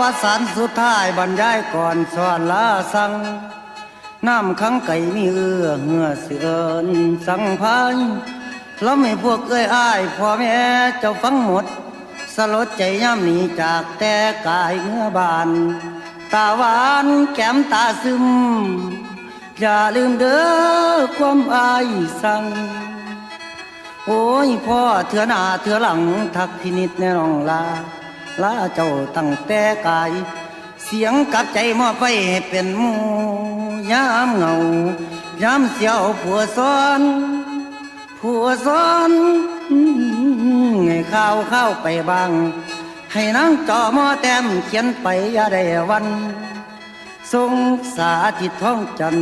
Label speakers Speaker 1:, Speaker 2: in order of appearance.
Speaker 1: วสารสุดท้ายบรรยายก่อนสอนลาสั่งน้ำขังไก่มีเหือเสือนสั่งพายแล้วไม่พวกอ้ายพ่อแม่เจ้าฟังหมดสลดใจย่ำหนีจากแต่กายเมื่อบานตาหวานแก้มตาซึมอย่าลืมเด้อความอายสั่งโอ้ยพ่อเถื่อหน้าเถื่อหลังทักพินิจในน้องลาเจ้าตั้งแต่กายเสียงกับใจมอบไปให้เป็นหมู่ยามเหงายามเสียวผัวซ้อนให้ข้าวไปบางให้นางจอมอแต้มเขียนไปอย่าได้วันทรงสาธิตท้องจัน